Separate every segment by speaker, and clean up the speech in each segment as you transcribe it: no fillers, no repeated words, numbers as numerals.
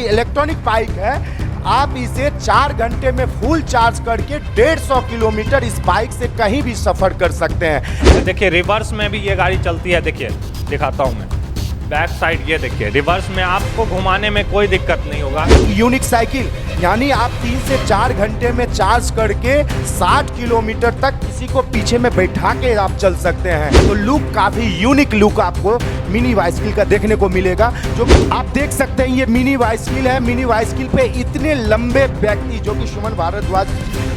Speaker 1: Electronic bike है, आप इसे 4 घंटे में फुल चार्ज करके 150 किलोमीटर इस बाइक से कहीं भी सफर कर सकते हैं।
Speaker 2: देखिए रिवर्स में भी ये गाड़ी चलती है, देखिए दिखाता हूँ मैं। बैक साइड ये देखिए, रिवर्स में आपको घुमाने में कोई दिक्कत नहीं होगा।
Speaker 1: यूनिक साइकिल यानी आप 3 से 4 घंटे में चार्ज करके 60 किलोमीटर तक किसी को पीछे में बैठा के आप चल सकते हैं। तो लुक काफ़ी यूनिक लुक आपको मिनी बाइसिकल का देखने को मिलेगा। जो आप देख सकते हैं ये मिनी बाइसिकल है। मिनी बाइसिकल पे इतने लंबे व्यक्ति जो कि सुमन भारद्वाज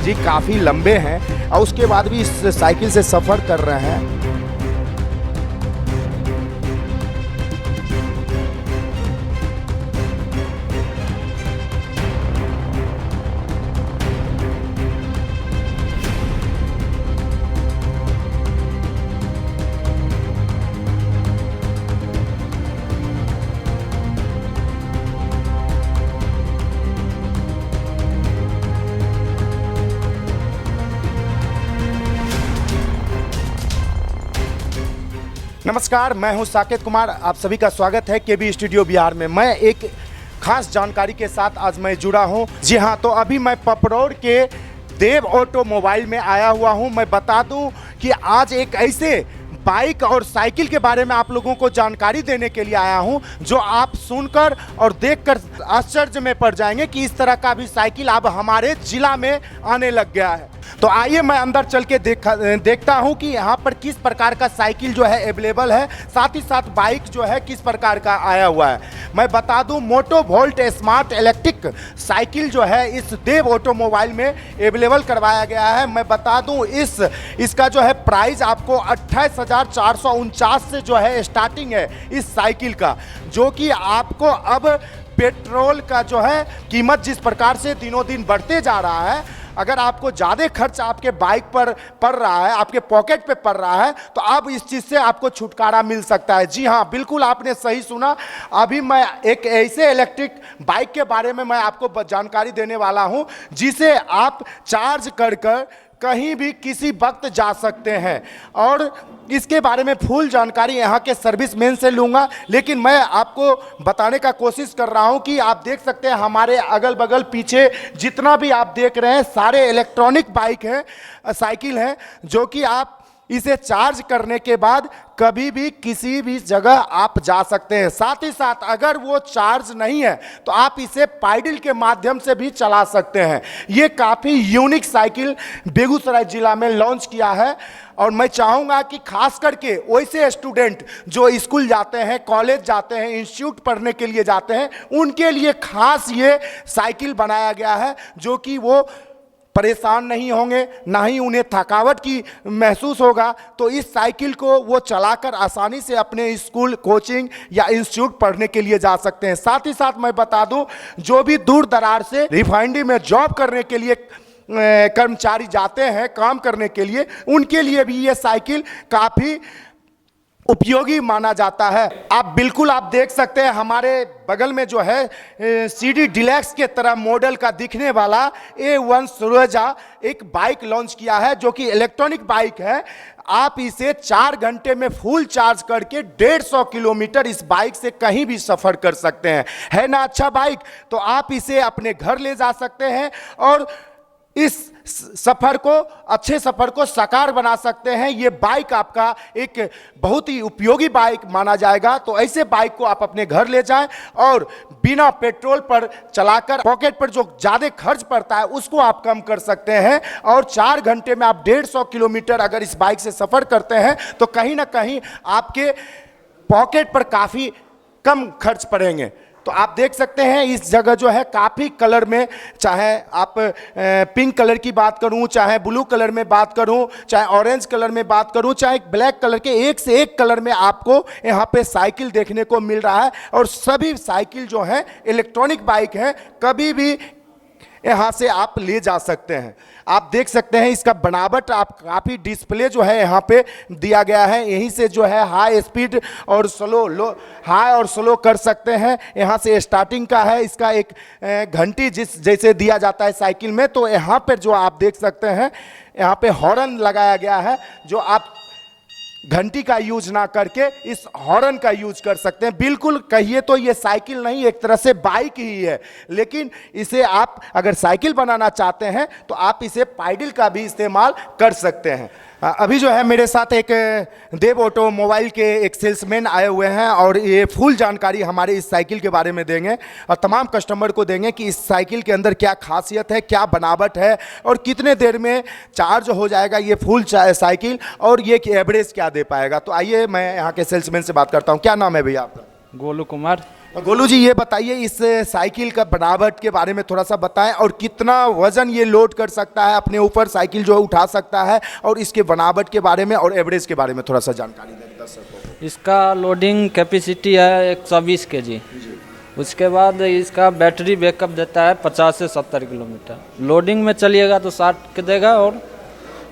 Speaker 1: जी काफ़ी लंबे हैं और उसके बाद भी इस साइकिल से सफ़र कर रहे हैं। नमस्कार, मैं हूं साकेत कुमार। आप सभी का स्वागत है केबी स्टूडियो बिहार में। मैं एक खास जानकारी के साथ आज मैं जुड़ा हूं। जी हां, तो अभी मैं पपरौर के देव ऑटोमोबाइल में आया हुआ हूं। मैं बता दूं कि आज एक ऐसे बाइक और साइकिल के बारे में आप लोगों को जानकारी देने के लिए आया हूं जो आप सुनकर और देखकर आश्चर्य में पड़ जाएंगे कि इस तरह का भी साइकिल अब हमारे जिला में आने लग गया है। तो आइए मैं अंदर चल के देखता हूं कि यहाँ पर किस प्रकार का साइकिल जो है अवेलेबल है, साथ ही साथ बाइक जो है किस प्रकार का आया हुआ है। मैं बता दूं मोटो वोल्ट स्मार्ट इलेक्ट्रिक साइकिल जो है इस देव ऑटोमोबाइल में अवेलेबल करवाया गया है। मैं बता दूं इसका जो है प्राइस आपको 28,449 से जो है स्टार्टिंग है इस साइकिल का, जो कि आपको अब पेट्रोल का जो है कीमत जिस प्रकार से दिनों दिन बढ़ते जा रहा है, अगर आपको ज़्यादा खर्च आपके बाइक पर पड़ रहा है, आपके पॉकेट पे पड़ रहा है, तो अब इस चीज़ से आपको छुटकारा मिल सकता है। जी हाँ, बिल्कुल आपने सही सुना। अभी मैं एक ऐसे इलेक्ट्रिक बाइक के बारे में मैं आपको जानकारी देने वाला हूं जिसे आप चार्ज कर कहीं भी किसी वक्त जा सकते हैं, और इसके बारे में फुल जानकारी यहाँ के सर्विसमैन से लूँगा। लेकिन मैं आपको बताने का कोशिश कर रहा हूँ कि आप देख सकते हैं हमारे अगल बगल पीछे जितना भी आप देख रहे हैं सारे इलेक्ट्रॉनिक बाइक हैं, साइकिल हैं, जो कि आप इसे चार्ज करने के बाद कभी भी किसी भी जगह आप जा सकते हैं। साथ ही साथ अगर वो चार्ज नहीं है तो आप इसे पैडल के माध्यम से भी चला सकते हैं। ये काफ़ी यूनिक साइकिल बेगूसराय जिला में लॉन्च किया है, और मैं चाहूँगा कि खास करके वैसे स्टूडेंट जो स्कूल जाते हैं, कॉलेज जाते हैं, इंस्टीट्यूट पढ़ने के लिए जाते हैं, उनके लिए खास ये साइकिल बनाया गया है, जो कि वो परेशान नहीं होंगे, ना ही उन्हें थकावट की महसूस होगा। तो इस साइकिल को वो चलाकर आसानी से अपने स्कूल, कोचिंग या इंस्टीट्यूट पढ़ने के लिए जा सकते हैं। साथ ही साथ मैं बता दूं, जो भी दूर दरार से रिफाइनरी में जॉब करने के लिए कर्मचारी जाते हैं काम करने के लिए, उनके लिए भी ये साइकिल काफ़ी उपयोगी माना जाता है। आप देख सकते हैं हमारे बगल में जो है सीडी डिलक्स के तरह मॉडल का दिखने वाला A1 सरोजा एक बाइक लॉन्च किया है, जो कि इलेक्ट्रॉनिक बाइक है। आप इसे 4 घंटे में फुल चार्ज करके 150 किलोमीटर इस बाइक से कहीं भी सफ़र कर सकते हैं। है ना अच्छा बाइक? तो आप इसे अपने घर ले जा सकते हैं और इस अच्छे सफर को साकार बना सकते हैं। ये बाइक आपका एक बहुत ही उपयोगी बाइक माना जाएगा। तो ऐसे बाइक को आप अपने घर ले जाएं और बिना पेट्रोल पर चलाकर पॉकेट पर जो ज़्यादा खर्च पड़ता है उसको आप कम कर सकते हैं, और 4 घंटे में आप 150 किलोमीटर अगर इस बाइक से सफ़र करते हैं तो कहीं ना कहीं आपके पॉकेट पर काफ़ी कम खर्च पड़ेंगे। तो आप देख सकते हैं इस जगह जो है काफ़ी कलर में, चाहे आप पिंक कलर की बात करूं, चाहे ब्लू कलर में बात करूं, चाहे ऑरेंज कलर में बात करूं, चाहे ब्लैक कलर के, एक से एक कलर में आपको यहां पे साइकिल देखने को मिल रहा है। और सभी साइकिल जो है इलेक्ट्रॉनिक बाइक हैं, कभी भी यहाँ से आप ले जा सकते हैं। आप देख सकते हैं इसका बनावट, आप काफ़ी डिस्प्ले जो है यहाँ पे दिया गया है, यहीं से जो है हाई स्पीड और हाई और स्लो कर सकते हैं। यहाँ से स्टार्टिंग का है, इसका एक घंटी जैसे दिया जाता है साइकिल में, तो यहाँ पर जो आप देख सकते हैं यहाँ पे हॉर्न लगाया गया है, जो आप घंटी का यूज ना करके इस हॉर्न का यूज कर सकते हैं। बिल्कुल कहिए तो ये साइकिल नहीं, एक तरह से बाइक ही है, लेकिन इसे आप अगर साइकिल बनाना चाहते हैं तो आप इसे पाइडल का भी इस्तेमाल कर सकते हैं। अभी जो है मेरे साथ एक देव ऑटोमोबाइल के एक सेल्समैन आए हुए हैं और ये फुल जानकारी हमारे इस साइकिल के बारे में देंगे और तमाम कस्टमर को देंगे कि इस साइकिल के अंदर क्या खासियत है, क्या बनावट है और कितने देर में चार्ज हो जाएगा ये फुल साइकिल और ये एवरेज क्या दे पाएगा। तो आइए मैं यहाँ के सेल्समैन से बात करता हूँ। क्या नाम है भैया आपका?
Speaker 3: गोलू कुमार।
Speaker 1: गोलू जी, ये बताइए इस साइकिल का बनावट के बारे में थोड़ा सा बताएं और कितना वजन ये लोड कर सकता है अपने ऊपर, साइकिल जो उठा सकता है, और इसके बनावट के बारे में और एवरेज के बारे में थोड़ा सा जानकारी दें दर्शकों को।
Speaker 3: इसका लोडिंग कैपेसिटी है 120 kg। उसके बाद इसका बैटरी बैकअप देता है 50 से 70 किलोमीटर। लोडिंग में चलिएगा तो 60 के देगा और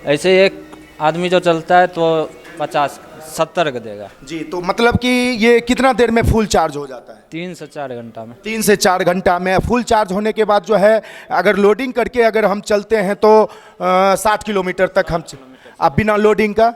Speaker 3: ऐसे एक आदमी जो चलता है तो 50-70 का देगा
Speaker 1: जी। तो मतलब कि ये कितना देर में फुल चार्ज हो जाता है?
Speaker 3: 3 से 4 घंटा में।
Speaker 1: 3 से 4 घंटा में फुल चार्ज होने के बाद जो है अगर लोडिंग करके अगर हम चलते हैं तो 60 किलोमीटर तक हम अब बिना लोडिंग का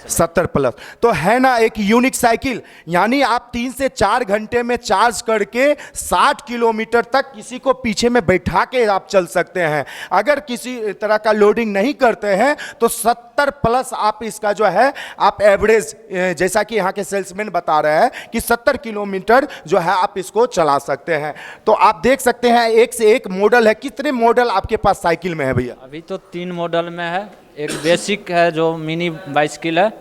Speaker 1: 70 प्लस। तो है ना एक यूनिक साइकिल, यानी आप 3 से 4 घंटे में चार्ज करके 60 किलोमीटर तक किसी को पीछे में बैठा के आप चल सकते हैं। अगर किसी तरह का लोडिंग नहीं करते हैं तो 70 प्लस आप इसका जो है आप एवरेज, जैसा कि यहाँ के सेल्समैन बता रहे हैं कि 70 किलोमीटर जो है आप इसको चला सकते हैं। तो आप देख सकते हैं एक से एक मॉडल है। कितने मॉडल आपके पास साइकिल में है भैया?
Speaker 3: अभी तो 3 मॉडल में है। एक बेसिक है जो मिनी बाइसिकल है,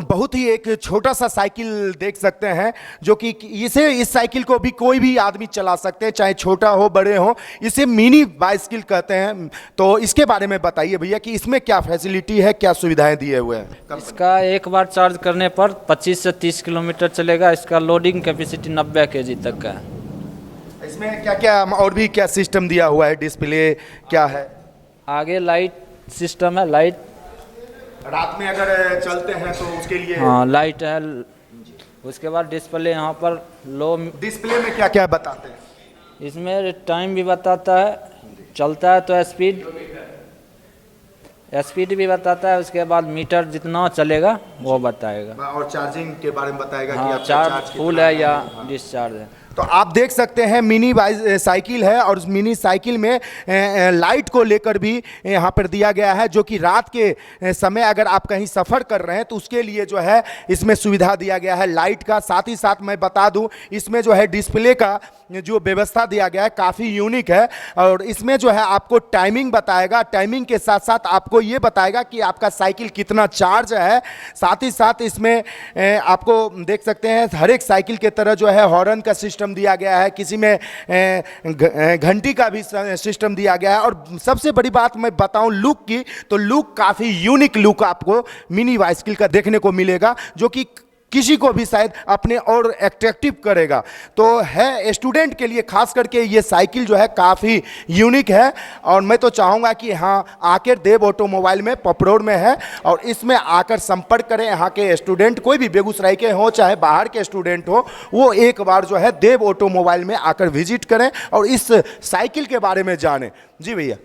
Speaker 1: बहुत ही एक छोटा सा साइकिल देख सकते हैं जो कि इस साइकिल को भी कोई भी आदमी चला सकते हैं, चाहे छोटा हो बड़े हो। इसे मिनी बाइसिकल कहते हैं। तो इसके बारे में बताइए भैया कि इसमें क्या फैसिलिटी है, क्या सुविधाएं दिए हुए हैं?
Speaker 3: इसका एक बार चार्ज करने पर 25 से 30 किलोमीटर चलेगा। इसका लोडिंग कैपेसिटी 90 kg तक का है।
Speaker 1: इसमें क्या क्या और भी क्या सिस्टम दिया हुआ है? डिस्प्ले क्या है?
Speaker 3: आगे लाइट सिस्टम है। लाइट
Speaker 1: रात में अगर चलते हैं तो उसके लिए
Speaker 3: हाँ लाइट है। उसके बाद डिस्प्ले यहाँ पर लो।
Speaker 1: डिस्प्ले में क्या क्या बताते हैं?
Speaker 3: इसमें टाइम भी बताता है, चलता है तो स्पीड भी बताता है। उसके बाद मीटर जितना चलेगा वो बताएगा
Speaker 1: और चार्जिंग के बारे में बताएगा कि
Speaker 3: हाँ,
Speaker 1: आपका
Speaker 3: चार्ज फुल है या डिस्चार्ज है।
Speaker 1: तो आप देख सकते हैं मिनी साइकिल है और उस मिनी साइकिल में लाइट को लेकर भी यहाँ पर दिया गया है, जो कि रात के समय अगर आप कहीं सफ़र कर रहे हैं तो उसके लिए जो है इसमें सुविधा दिया गया है लाइट का। साथ ही साथ मैं बता दूं इसमें जो है डिस्प्ले का जो व्यवस्था दिया गया है काफ़ी यूनिक है और इसमें जो है आपको टाइमिंग बताएगा। टाइमिंग के साथ साथ आपको ये बताएगा कि आपका साइकिल कितना चार्ज है। साथ ही साथ इसमें आपको देख सकते हैं हर एक साइकिल के तरह जो है हॉर्न का सिस्टम दिया गया है, किसी में घंटी का भी सिस्टम दिया गया है। और सबसे बड़ी बात मैं बताऊं लुक की, तो लुक काफ़ी यूनिक लुक आपको मिनी बाइसिकल का देखने को मिलेगा, जो कि किसी को भी शायद अपने और एट्रैक्टिव करेगा। तो है स्टूडेंट के लिए खास करके ये साइकिल जो है काफ़ी यूनिक है और मैं तो चाहूँगा कि हाँ आकर देव ऑटोमोबाइल में पपरोड़ में है और इसमें आकर संपर्क करें। यहाँ के स्टूडेंट कोई भी बेगूसराय के हो चाहे बाहर के स्टूडेंट हो, वो एक बार जो है देव ऑटोमोबाइल में आकर विजिट करें और इस साइकिल के बारे में जानें। जी भैया।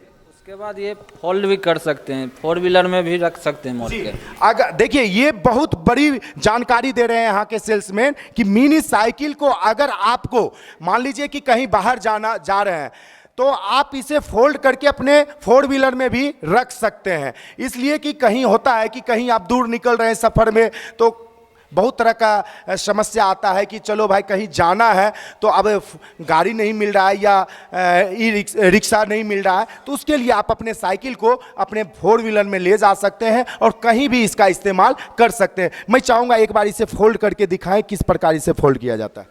Speaker 3: उसके बाद ये फोल्ड भी कर सकते हैं, 4 व्हीलर में भी रख सकते हैं मोड़ के।
Speaker 1: अगर देखिए ये बहुत बड़ी जानकारी दे रहे हैं यहाँ के सेल्समैन कि मिनी साइकिल को अगर आपको मान लीजिए कि कहीं बाहर जा रहे हैं तो आप इसे फोल्ड करके अपने 4 व्हीलर में भी रख सकते हैं। इसलिए कि कहीं होता है कि कहीं आप दूर निकल रहे हैं सफ़र में तो बहुत तरह का समस्या आता है कि चलो भाई कहीं जाना है तो अब गाड़ी नहीं मिल रहा है या रिक्शा नहीं मिल रहा है, तो उसके लिए आप अपने साइकिल को अपने 4 व्हीलर में ले जा सकते हैं और कहीं भी इसका इस्तेमाल कर सकते हैं। मैं चाहूँगा एक बार इसे फोल्ड करके दिखाएं किस प्रकार इसे फोल्ड किया जाता है।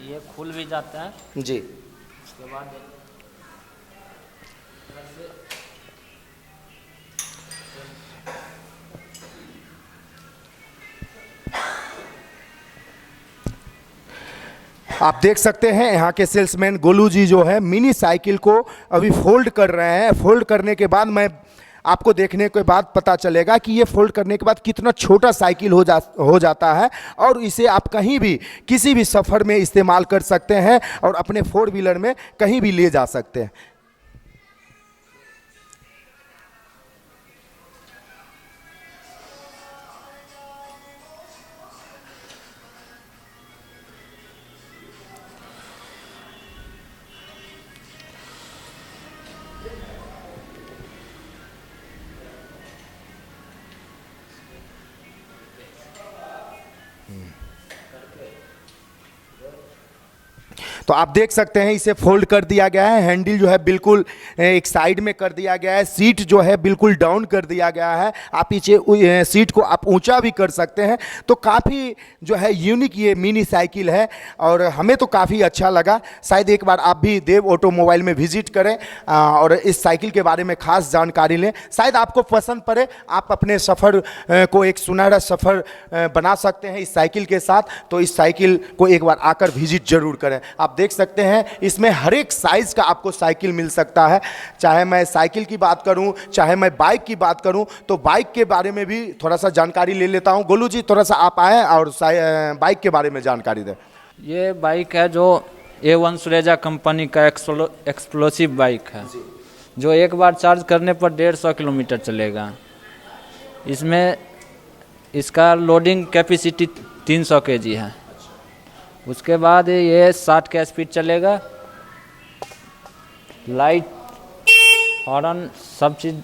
Speaker 3: ये खुल भी जाता है
Speaker 1: जी।
Speaker 3: उसके बाद
Speaker 1: आप देख सकते हैं यहाँ के सेल्समैन गोलू जी जो है मिनी साइकिल को अभी फोल्ड कर रहे हैं। फोल्ड करने के बाद मैं आपको देखने के बाद पता चलेगा कि ये फोल्ड करने के बाद कितना छोटा साइकिल हो जाता है और इसे आप कहीं भी किसी भी सफ़र में इस्तेमाल कर सकते हैं और अपने 4 व्हीलर में कहीं भी ले जा सकते हैं। तो आप देख सकते हैं इसे फोल्ड कर दिया गया है, हैंडल जो है बिल्कुल एक साइड में कर दिया गया है, सीट जो है बिल्कुल डाउन कर दिया गया है, आप पीछे सीट को आप ऊंचा भी कर सकते हैं। तो काफ़ी जो है यूनिक ये मिनी साइकिल है और हमें तो काफ़ी अच्छा लगा। शायद एक बार आप भी देव ऑटोमोबाइल में विजिट करें और इस साइकिल के बारे में खास जानकारी लें, शायद आपको पसंद पड़े, आप अपने सफ़र को एक सुनहरा सफ़र बना सकते हैं इस साइकिल के साथ। तो इस साइकिल को एक बार आकर विजिट जरूर करें। आप देख सकते हैं इसमें हर एक साइज का आपको साइकिल मिल सकता है, चाहे मैं साइकिल की बात करूं चाहे मैं बाइक की बात करूं। तो बाइक के बारे में भी थोड़ा सा जानकारी ले लेता हूं। गोलू जी थोड़ा सा आप आए और बाइक के बारे में जानकारी दें।
Speaker 3: ये बाइक है जो A1 सुरेजा कंपनी का एक्सप्लोसिव बाइक है, जो एक बार चार्ज करने पर 150 किलोमीटर चलेगा। इसमें इसका लोडिंग कैपेसिटी 300 kg है। उसके बाद ये 60 का स्पीड चलेगा, लाइट हॉर्न सब चीज़।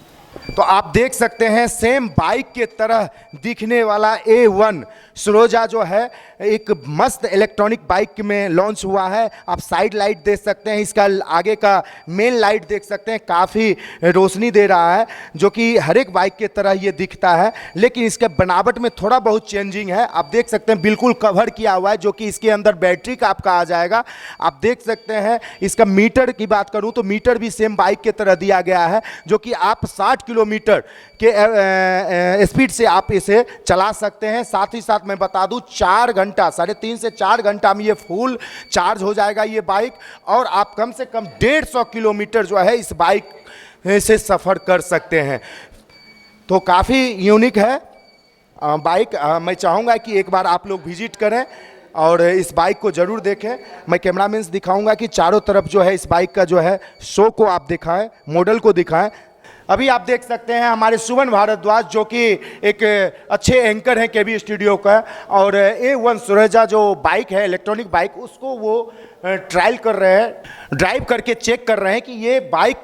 Speaker 1: तो आप देख सकते हैं सेम बाइक के तरह दिखने वाला A1 सरोजा जो है एक मस्त इलेक्ट्रॉनिक बाइक में लॉन्च हुआ है। आप साइड लाइट देख सकते हैं, इसका आगे का मेन लाइट देख सकते हैं, काफ़ी रोशनी दे रहा है, जो कि हर एक बाइक के तरह ये दिखता है, लेकिन इसके बनावट में थोड़ा बहुत चेंजिंग है। आप देख सकते हैं बिल्कुल कवर किया हुआ है, जो कि इसके अंदर बैटरी का आपका आ जाएगा। आप देख सकते हैं इसका मीटर की बात करूं तो मीटर भी सेम बाइक के तरह दिया गया है, जो कि आप 60 किलोमीटर के स्पीड से आप इसे चला सकते हैं। साथ ही साथ मैं बता दूं 4 घंटा 3.5 से 4 घंटा में ये फुल चार्ज हो जाएगा ये बाइक, और आप कम से कम 150 किलोमीटर जो है इस बाइक से सफ़र कर सकते हैं। तो काफ़ी यूनिक है बाइक। मैं चाहूँगा कि एक बार आप लोग विजिट करें और इस बाइक को ज़रूर देखें। मैं कैमरामैन से दिखाऊंगा कि चारों तरफ जो है इस बाइक का जो है शो को आप दिखाएं, मॉडल को दिखाएं। अभी आप देख सकते हैं हमारे सुमन भारद्वाज, जो कि एक अच्छे एंकर हैं केबी स्टूडियो का, और A1 सुरेजा जो बाइक है इलेक्ट्रॉनिक बाइक, उसको वो ट्रायल कर रहे हैं, ड्राइव करके चेक कर रहे हैं कि ये बाइक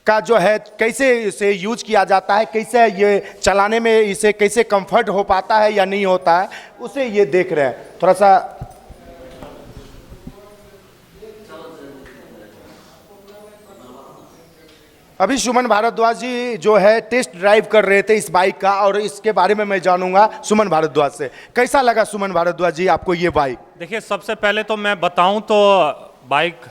Speaker 1: का जो है कैसे इसे यूज किया जाता है, कैसे ये चलाने में इसे कैसे कंफर्ट हो पाता है या नहीं होता है, उसे ये देख रहे हैं। थोड़ा सा अभी सुमन भारद्वाज जी जो है टेस्ट ड्राइव कर रहे थे इस बाइक का, और इसके बारे में मैं जानूंगा सुमन भारद्वाज से। कैसा लगा सुमन भारद्वाज जी आपको ये बाइक?
Speaker 2: देखिए, सबसे पहले तो मैं बताऊं तो बाइक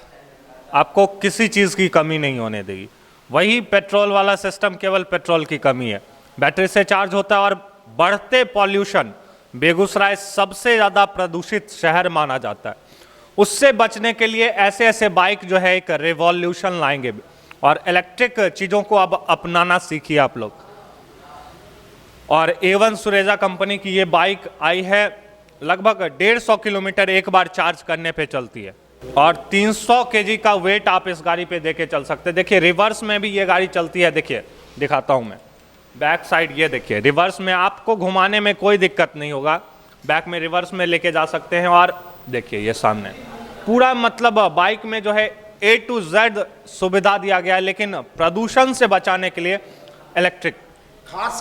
Speaker 2: आपको किसी चीज़ की कमी नहीं होने देगी। वही पेट्रोल वाला सिस्टम, केवल पेट्रोल की कमी है, बैटरी से चार्ज होता है। और बढ़ते पॉल्यूशन, बेगूसराय सबसे ज़्यादा प्रदूषित शहर माना जाता है, उससे बचने के लिए ऐसे ऐसे बाइक जो है एक रिवॉल्यूशन लाएंगे और इलेक्ट्रिक चीज़ों को अब अपनाना सीखिए आप लोग। और A1 सुरेजा कंपनी की ये बाइक आई है, लगभग 150 किलोमीटर एक बार चार्ज करने पे चलती है, और 300 kg का वेट आप इस गाड़ी पे देके चल सकते हैं। देखिए, रिवर्स में भी ये गाड़ी चलती है। देखिए, दिखाता हूँ मैं, बैक साइड ये देखिए, रिवर्स में आपको घुमाने में कोई दिक्कत नहीं होगा, बैक में रिवर्स में लेके जा सकते हैं। और देखिए ये सामने पूरा, मतलब बाइक में जो है A to Z सुविधा दिया गया है, लेकिन प्रदूषण से बचाने के लिए इलेक्ट्रिक।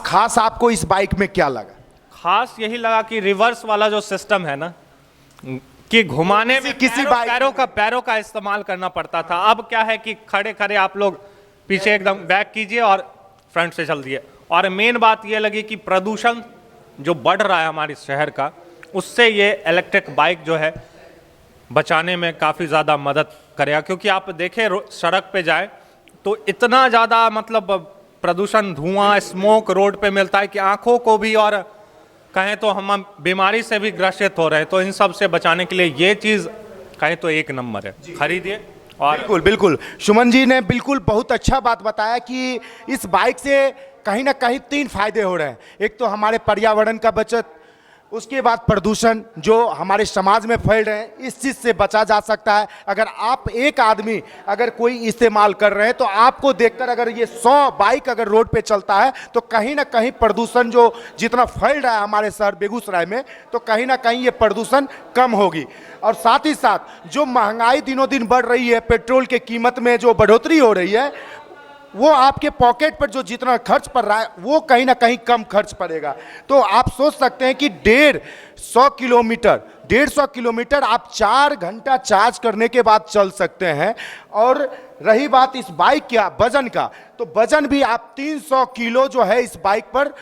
Speaker 1: खास आपको इस बाइक में क्या लगा?
Speaker 2: खास यही लगा कि रिवर्स वाला जो सिस्टम है ना, कि घुमाने में
Speaker 1: किसी
Speaker 2: पैरों का इस्तेमाल करना पड़ता था। अब क्या है कि खड़े खड़े आप लोग पीछे एकदम बैक कीजिए और फ्रंट से चल दिए। और मेन बात ये लगी कि प्रदूषण जो बढ़ रहा है हमारे शहर का, उससे ये इलेक्ट्रिक बाइक जो है बचाने में काफ़ी ज़्यादा मदद करेगा। क्योंकि आप देखें सड़क पे जाए तो इतना ज़्यादा मतलब प्रदूषण, धुआं, स्मोक रोड पे मिलता है कि आँखों को भी, और कहें तो हम बीमारी से भी ग्रसित हो रहे हैं। तो इन सब से बचाने के लिए ये चीज़ कहें तो एक नंबर है, खरीदिए। और
Speaker 1: बिल्कुल बिल्कुल, सुमन जी ने बिल्कुल बहुत अच्छा बात बताया कि इस बाइक से कहीं ना कहीं 3 फायदे हो रहे हैं। एक तो हमारे पर्यावरण का बचत, उसके बाद प्रदूषण जो हमारे समाज में फैल रहे हैं, इस चीज़ से बचा जा सकता है। अगर आप एक आदमी अगर कोई इस्तेमाल कर रहे हैं तो आपको देखकर अगर ये 100 बाइक अगर रोड पे चलता है तो कहीं ना कहीं प्रदूषण जो जितना फैल रहा है हमारे शहर बेगूसराय में, तो कहीं ना कहीं ये प्रदूषण कम होगी। और साथ ही साथ जो महंगाई दिनों दिन बढ़ रही है, पेट्रोल के कीमत में जो बढ़ोतरी हो रही है, वो आपके पॉकेट पर जो जितना खर्च पड़ रहा है वो कहीं ना कहीं कम खर्च पड़ेगा। तो आप सोच सकते हैं कि 150 किलोमीटर आप 4 घंटा चार्ज करने के बाद चल सकते हैं। और रही बात इस बाइक का वजन का, तो वजन भी आप 300 किलो जो है इस बाइक पर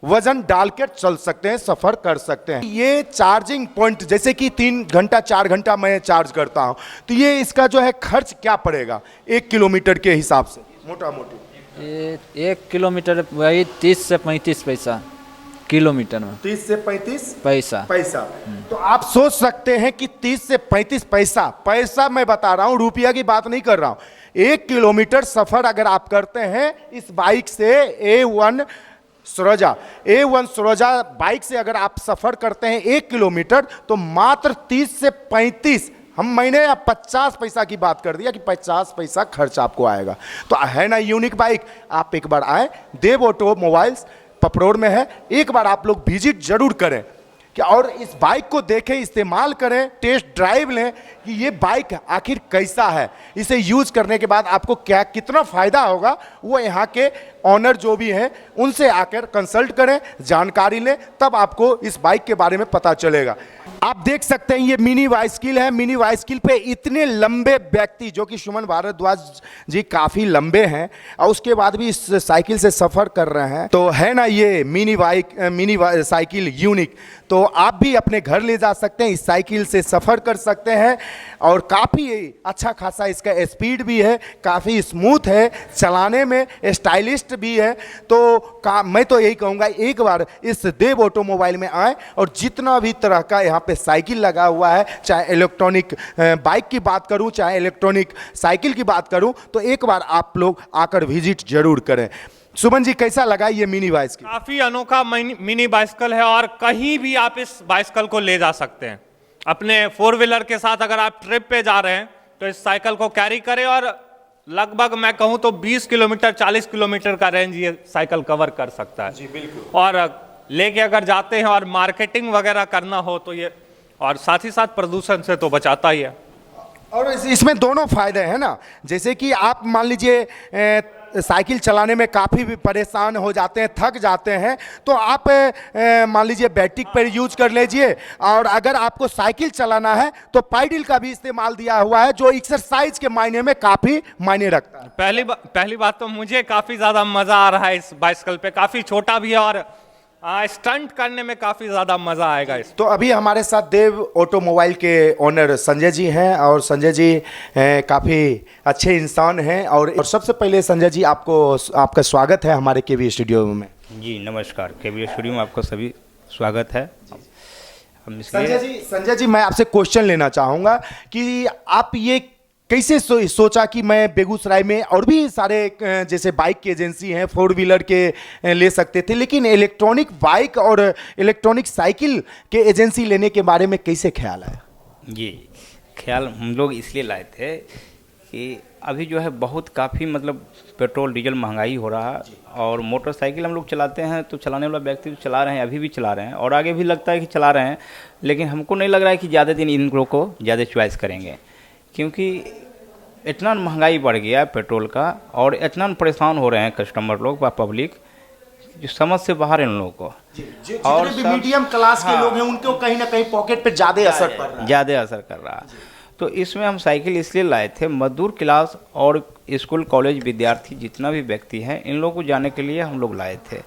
Speaker 1: वजन डालकर चल सकते हैं, सफर कर सकते हैं। ये चार्जिंग पॉइंट जैसे कि 3 घंटा 4 घंटा मैं चार्ज करता हूं, तो ये इसका जो है खर्च क्या पड़ेगा 1 किलोमीटर के हिसाब से मोटा मोटी?
Speaker 3: ये 1 किलोमीटर वही 30 से 35 पैसा किलोमीटर में।
Speaker 1: 30 से 35
Speaker 3: पैसा।
Speaker 1: तो आप सोच सकते हैं कि 30 से 35 पैसा मैं बता रहा हूं, रुपया की बात नहीं कर रहा हूं। 1 किलोमीटर सफर अगर आप करते हैं इस बाइक से A1 सरोजा बाइक से अगर आप सफर करते हैं 1 किलोमीटर, तो मात्र 30 से 35, मैंने 50 पैसा की बात कर दिया कि 50 पैसा खर्च आपको आएगा। तो है ना यूनिक बाइक। आप एक बार आए, देव ऑटोमोबाइल्स पपरोड़ में है, एक बार आप लोग विजिट जरूर करें कि और इस बाइक को देखें, इस्तेमाल करें, टेस्ट ड्राइव लें कि ये बाइक आखिर कैसा है। इसे यूज करने के बाद आपको क्या कितना फायदा होगा, वो यहाँ के ऑनर जो भी हैं उनसे आकर कंसल्ट करें, जानकारी लें, तब आपको इस बाइक के बारे में पता चलेगा। आप देख सकते हैं ये मिनी बाइसिकल है। मिनी बाइसिकल पे इतने लंबे व्यक्ति जो कि सुमन भारद्वाज जी काफ़ी लंबे हैं और उसके बाद भी इस साइकिल से सफ़र कर रहे हैं। तो है ना ये मिनी साइकिल यूनिक। तो आप भी अपने घर ले जा सकते हैं, इस साइकिल से सफ़र कर सकते हैं और काफ़ी अच्छा खासा इसका स्पीड भी है, काफ़ी स्मूथ है, चलाने में स्टाइलिस्ट भी है। तो मैं तो यही कहूँगा एक बार इस देव ऑटोमोबाइल में आए और जितना भी तरह का यहाँ पे साइकिल लगा हुआ है, चाहे इलेक्ट्रॉनिक बाइक की बात करूँ, चाहे इलेक्ट्रॉनिक साइकिल की बात करूँ, तो एक बार आप लोग आकर विजिट जरूर करें। सुमन जी कैसा लगा ये मिनी बाइसिकल?
Speaker 2: काफी अनोखा मिनी बाइसिकल है और कहीं भी आप इस बाइसिकल को ले जा सकते हैं। अपने 4 व्हीलर के साथ अगर आप ट्रिप पे जा रहे हैं तो इस साइकिल को कैरी करें और लगभग मैं कहूं तो 20 किलोमीटर 40 किलोमीटर का रेंज ये साइकिल कवर कर सकता है।
Speaker 1: जी बिल्कुल।
Speaker 2: और लेके अगर जाते हैं और मार्केटिंग वगैरह करना हो तो ये, और साथ ही साथ प्रदूषण से तो बचाता ही है।
Speaker 1: और इसमें दोनों फायदे हैं ना, जैसे कि आप मान लीजिए साइकिल चलाने में काफ़ी भी परेशान हो जाते हैं, थक जाते हैं, तो आप मान लीजिए बैटरी पर यूज कर लीजिए। और अगर आपको साइकिल चलाना है तो पैडल का भी इस्तेमाल दिया हुआ है जो एक्सरसाइज के मायने में काफ़ी मायने रखता है।
Speaker 2: पहली बात तो मुझे काफ़ी ज़्यादा मज़ा आ रहा है इस बाइसिकल पे, काफ़ी छोटा भी है और स्टंट करने में काफ़ी ज़्यादा मज़ा आएगा इस।
Speaker 1: तो अभी हमारे साथ देव ऑटोमोबाइल के ओनर संजय जी हैं और संजय जी काफ़ी अच्छे इंसान हैं। और सबसे पहले संजय जी आपका स्वागत है हमारे केवी स्टूडियो में।
Speaker 4: जी नमस्कार, केवी स्टूडियो में आपका सभी स्वागत है।
Speaker 1: संजय जी मैं आपसे क्वेश्चन लेना चाहूँगा कि आप ये कैसे सोचा कि मैं बेगूसराय में और भी सारे जैसे बाइक की एजेंसी हैं, 4 व्हीलर के ले सकते थे, लेकिन इलेक्ट्रॉनिक बाइक और इलेक्ट्रॉनिक साइकिल के एजेंसी लेने के बारे में कैसे ख्याल आया?
Speaker 4: जी ख्याल हम लोग इसलिए लाए थे कि अभी जो है बहुत काफ़ी मतलब पेट्रोल डीजल महंगाई हो रहा है और मोटरसाइकिल हम लोग चलाते हैं तो चलाने वाला व्यक्ति चला रहे हैं, अभी भी चला रहे हैं और आगे भी लगता है कि चला रहे हैं, लेकिन हमको नहीं लग रहा है कि ज़्यादा दिन इन लोगों को ज़्यादा चॉइस करेंगे क्योंकि इतना महंगाई बढ़ गया है पेट्रोल का और इतना परेशान हो रहे हैं कस्टमर लोग व पब्लिक जो समझ से बाहर है उन लोगों को।
Speaker 1: और भी मीडियम क्लास के लोग हैं उनको कहीं ना कहीं पॉकेट पे ज़्यादा असर पड़ रहा है,
Speaker 4: ज़्यादा असर कर रहा है। तो इसमें हम साइकिल इसलिए लाए थे, मजदूर क्लास और स्कूल कॉलेज विद्यार्थी जितना भी व्यक्ति हैं इन लोगों को जाने के लिए हम लोग लाए थे।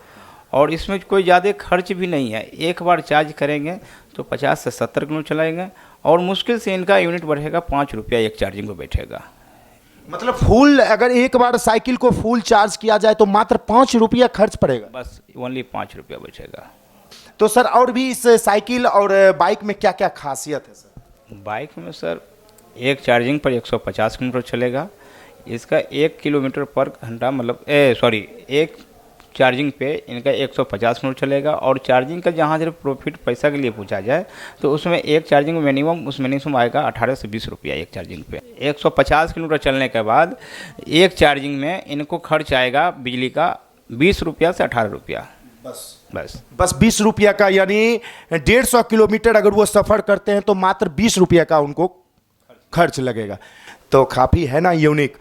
Speaker 4: और इसमें कोई ज़्यादा खर्च भी नहीं है, एक बार चार्ज करेंगे तो 50 से 70 किलो चलाएंगे और मुश्किल से इनका यूनिट बढ़ेगा 5 रुपया एक चार्जिंग को बैठेगा।
Speaker 1: मतलब फुल अगर एक बार साइकिल को फुल चार्ज किया जाए तो मात्र 5 रुपया खर्च पड़ेगा, बस
Speaker 4: ओनली 5 रुपया बचेगा।
Speaker 1: तो सर और भी इस साइकिल और बाइक में क्या क्या खासियत है सर?
Speaker 4: बाइक में सर एक चार्जिंग पर 150 किलोमीटर चलेगा, इसका 1 किलोमीटर पर घंटा मतलब एक चार्जिंग पे इनका 150 मिनट चलेगा। और चार्जिंग का जहाँ से प्रॉफिट पैसा के लिए पूछा जाए तो उसमें एक चार्जिंग में मिनिमम आएगा 18 से 20 रुपया एक चार्जिंग पे। 150 किलोमीटर चलने के बाद एक चार्जिंग में इनको खर्च आएगा बिजली का 20 रुपया से 18 रुपया,
Speaker 1: बस 20 रुपया का, यानी 150 किलोमीटर अगर वो सफ़र करते हैं तो मात्र 20 रुपया का उनको खर्च लगेगा। तो काफ़ी है ना यूनिक।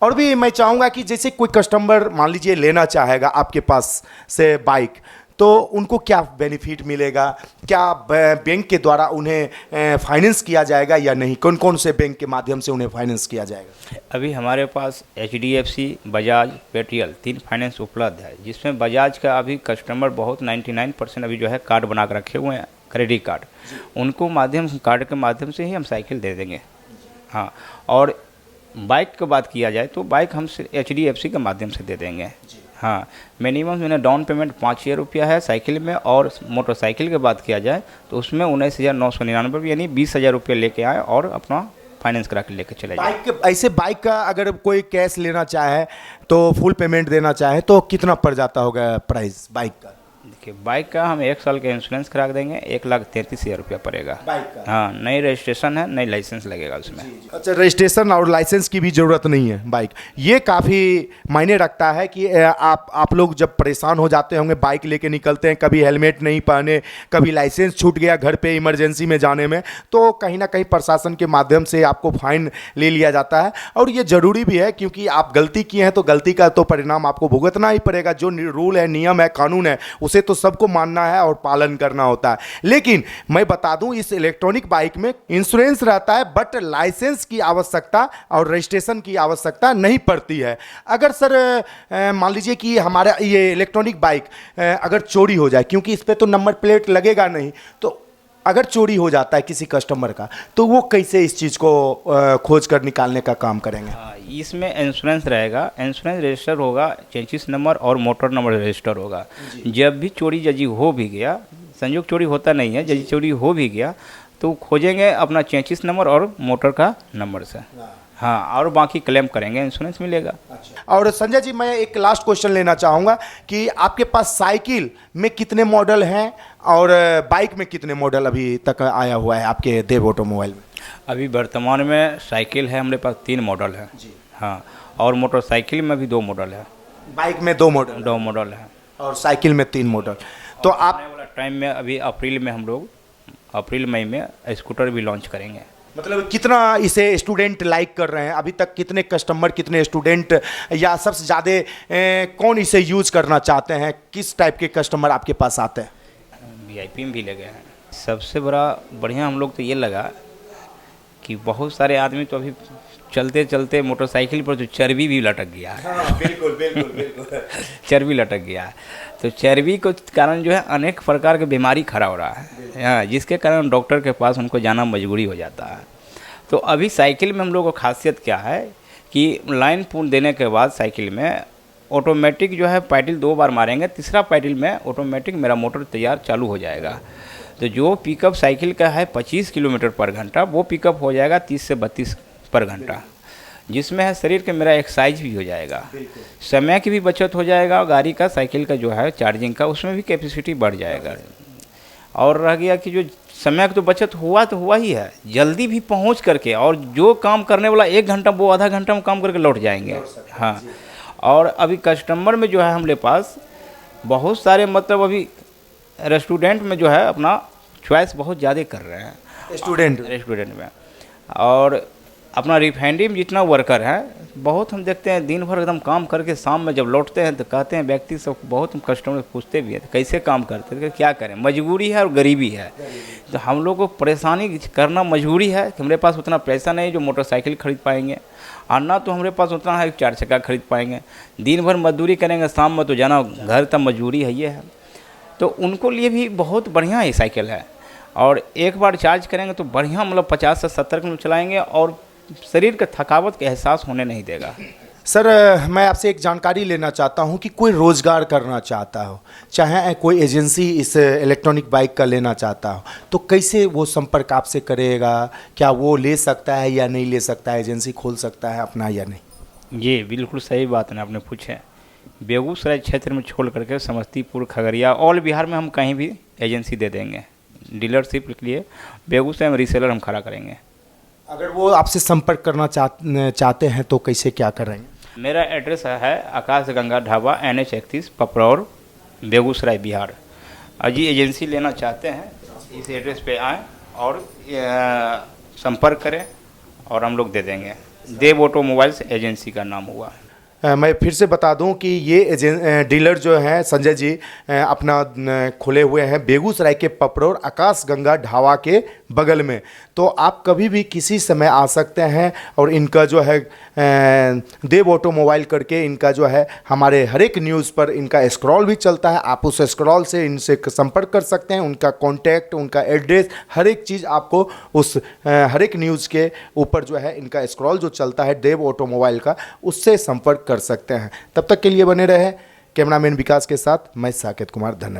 Speaker 1: और भी मैं चाहूँगा कि जैसे कोई कस्टमर मान लीजिए लेना चाहेगा आपके पास से बाइक, तो उनको क्या बेनिफिट मिलेगा, क्या बैंक के द्वारा उन्हें फाइनेंस किया जाएगा या नहीं, कौन कौन से बैंक के माध्यम से उन्हें फाइनेंस किया जाएगा?
Speaker 4: अभी हमारे पास HDFC, बजाज, पेटीएल 3 फाइनेंस उपलब्ध है, जिसमें बजाज का अभी कस्टमर बहुत 99% अभी जो है कार्ड बना कर रखे हुए हैं, क्रेडिट कार्ड। उनको कार्ड के माध्यम से ही हम साइकिल दे देंगे। हाँ, और बाइक की बात किया जाए तो बाइक हम HDFC के माध्यम से दे देंगे। हाँ, मिनिमम मैंने डाउन पेमेंट 5,000 रुपया है साइकिल में, और मोटरसाइकिल की बात किया जाए तो उसमें 19,999 यानी 20,000 रुपये लेके आए और अपना फाइनेंस करा के लेके चले जाए।
Speaker 1: ऐसे बाइक का अगर कोई कैश लेना चाहे तो फुल पेमेंट देना चाहे तो कितना पड़ जाता होगा प्राइस बाइक का?
Speaker 4: देखिए, बाइक का हम 1 साल का इंश्योरेंस करा देंगे, 1,33,000 रुपया पड़ेगा
Speaker 1: बाइक का।
Speaker 4: हाँ, नई रजिस्ट्रेशन है, नई लाइसेंस लगेगा उसमें।
Speaker 1: अच्छा, रजिस्ट्रेशन और लाइसेंस की भी ज़रूरत नहीं है बाइक। ये काफ़ी मायने रखता है कि आप लोग जब परेशान हो जाते होंगे, बाइक लेके निकलते हैं, कभी हेलमेट नहीं पहने, कभी लाइसेंस छूट गया घर पे इमरजेंसी में जाने में, तो कहीं ना कहीं प्रशासन के माध्यम से आपको फाइन ले लिया जाता है। और ये ज़रूरी भी है, क्योंकि आप गलती किए हैं तो गलती का तो परिणाम आपको भुगतना ही पड़ेगा। जो रूल है, नियम है, कानून है, उसे तो सबको मानना है और पालन करना होता है। लेकिन मैं बता दूं, इस इलेक्ट्रॉनिक बाइक में इंश्योरेंस रहता है, बट लाइसेंस की आवश्यकता और रजिस्ट्रेशन की आवश्यकता नहीं पड़ती है। अगर सर मान लीजिए कि हमारा ये इलेक्ट्रॉनिक बाइक अगर चोरी हो जाए, क्योंकि इस पर तो नंबर प्लेट लगेगा नहीं, तो अगर चोरी हो जाता है किसी कस्टमर का, तो वो कैसे इस चीज़ को खोज कर निकालने का काम करेंगे?
Speaker 4: इसमें इंश्योरेंस रहेगा, इंश्योरेंस रजिस्टर होगा, चेंचिस नंबर और मोटर नंबर रजिस्टर होगा। जब भी चोरी जजी हो भी गया, संयोग चोरी होता नहीं है, जजी चोरी हो भी गया तो खोजेंगे अपना चेंचिस नंबर और मोटर का नंबर से। हाँ, और बाकी क्लेम करेंगे, इंश्योरेंस मिलेगा।
Speaker 1: और संजय जी, मैं एक लास्ट क्वेश्चन लेना चाहूँगा कि आपके पास साइकिल में कितने मॉडल हैं और बाइक में कितने मॉडल अभी तक आया हुआ है आपके देव ऑटोमोबाइल में?
Speaker 4: अभी वर्तमान में साइकिल है हमारे पास 3 मॉडल है जी। हाँ, और मोटरसाइकिल में भी 2 मॉडल है।
Speaker 1: बाइक में 2 मॉडल?
Speaker 4: 2 मॉडल है,
Speaker 1: और साइकिल में 3 मॉडल। तो आप
Speaker 4: आने वाला टाइम में अभी अप्रैल में हम लोग अप्रैल मई में स्कूटर भी लॉन्च करेंगे।
Speaker 1: मतलब कितना इसे स्टूडेंट लाइक कर रहे हैं अभी तक? कितने कस्टमर, कितने स्टूडेंट, या सबसे ज़्यादा कौन इसे यूज़ करना चाहते हैं? किस टाइप के कस्टमर आपके पास आते हैं?
Speaker 4: VIP में भी लगे हैं। सबसे बढ़िया हम लोग तो ये लगा कि बहुत सारे आदमी तो अभी चलते चलते मोटरसाइकिल पर जो चर्बी भी लटक गया है।
Speaker 1: हाँ, बिल्कुल बिल्कुल बिल्कुल।
Speaker 4: चर्बी लटक गया है, तो चर्बी के कारण जो है अनेक प्रकार की बीमारी खड़ा हो रहा है। हाँ, जिसके कारण डॉक्टर के पास उनको जाना मजबूरी हो जाता है। तो अभी साइकिल में हम लोगों को खासियत क्या है कि लाइन पूर्ण देने के बाद साइकिल में ऑटोमेटिक जो है पैडल 2 बार मारेंगे, तीसरा पैडल में ऑटोमेटिक मेरा मोटर तैयार चालू हो जाएगा। तो जो पिकअप साइकिल का है 25 किलोमीटर पर घंटा, वो पिकअप हो जाएगा 30 से 32 पर घंटा, जिसमें है शरीर के मेरा एक्सरसाइज भी हो जाएगा, समय की भी बचत हो जाएगा, और गाड़ी का साइकिल का जो है चार्जिंग का उसमें भी कैपेसिटी बढ़ जाएगा। और रह गया कि जो समय की तो बचत हुआ तो हुआ ही है, जल्दी भी पहुंच करके, और जो काम करने वाला 1 घंटा वो आधा घंटा में काम करके लौट जाएंगे। हाँ, और अभी कस्टमर में जो है हमारे पास बहुत सारे, मतलब अभी रेस्टोरेंट में जो है अपना चॉइस बहुत ज़्यादा कर रहे हैं रेस्टोरेंट में, और अपना रिफाइनरी में जितना वर्कर है बहुत हम देखते हैं दिन भर एकदम काम करके शाम में जब लौटते हैं तो कहते हैं, व्यक्ति सब बहुत हम कस्टमर पूछते भी हैं कैसे काम करते हैं, क्या करें, मजबूरी है और गरीबी है। तो हम लोग को परेशानी करना मजबूरी है कि हमारे पास उतना पैसा नहीं जो मोटरसाइकिल खरीद पाएंगे, और ना तो हमारे पास उतना है 4 चक्का खरीद पाएंगे। दिन भर मजदूरी करेंगे, शाम में तो जाना घर तक मजबूरी है, ये है। तो उनको लिए भी बहुत बढ़िया ये साइकिल है, और एक बार चार्ज करेंगे तो बढ़िया, मतलब 50 से 70 किलोमीटर चलाएंगे और शरीर का थकावट का एहसास होने नहीं देगा।
Speaker 1: सर, मैं आपसे एक जानकारी लेना चाहता हूं कि कोई रोज़गार करना चाहता हो, चाहे कोई एजेंसी इस इलेक्ट्रॉनिक बाइक का लेना चाहता हो, तो कैसे वो संपर्क आपसे करेगा? क्या वो ले सकता है या नहीं ले सकता है? एजेंसी खोल सकता है अपना या नहीं?
Speaker 4: ये बिल्कुल सही बात है, आपने पूछे। बेगूसराय क्षेत्र में छोड़ करके समस्तीपुर, खगड़िया, ऑल बिहार में हम कहीं भी एजेंसी दे देंगे। डीलरशिप के लिए बेगूसराय में रीसेलर हम खड़ा करेंगे।
Speaker 1: अगर वो आपसे संपर्क करना चाहते हैं तो कैसे, क्या करेंगे?
Speaker 4: मेरा एड्रेस है आकाश गंगा ढाबा, NH 31, पपरौर, बेगूसराय, बिहार। अजी एजेंसी लेना चाहते हैं इस एड्रेस पे आएँ और संपर्क करें और हम लोग दे देंगे। देव ऑटोमोबाइल्स एजेंसी का नाम हुआ।
Speaker 1: मैं फिर से बता दूं कि ये डीलर जो हैं संजय जी अपना खुले हुए हैं बेगूसराय के पपरौर आकाश गंगा ढाबा के बगल में। तो आप कभी भी किसी समय आ सकते हैं और इनका जो है देव ऑटोमोबाइल करके इनका जो है हमारे हर एक न्यूज़ पर इनका स्क्रॉल भी चलता है। आप उस स्क्रॉल से इनसे संपर्क कर सकते हैं। उनका कॉन्टैक्ट, उनका एड्रेस, हर एक चीज़ आपको उस हर एक न्यूज़ के ऊपर जो है इनका स्क्रॉल जो चलता है देव ऑटोमोबाइल का, उससे संपर्क कर सकते हैं। तब तक के लिए बने रहे। कैमरामैन विकास के साथ मैं साकेत कुमार, धन्यवाद।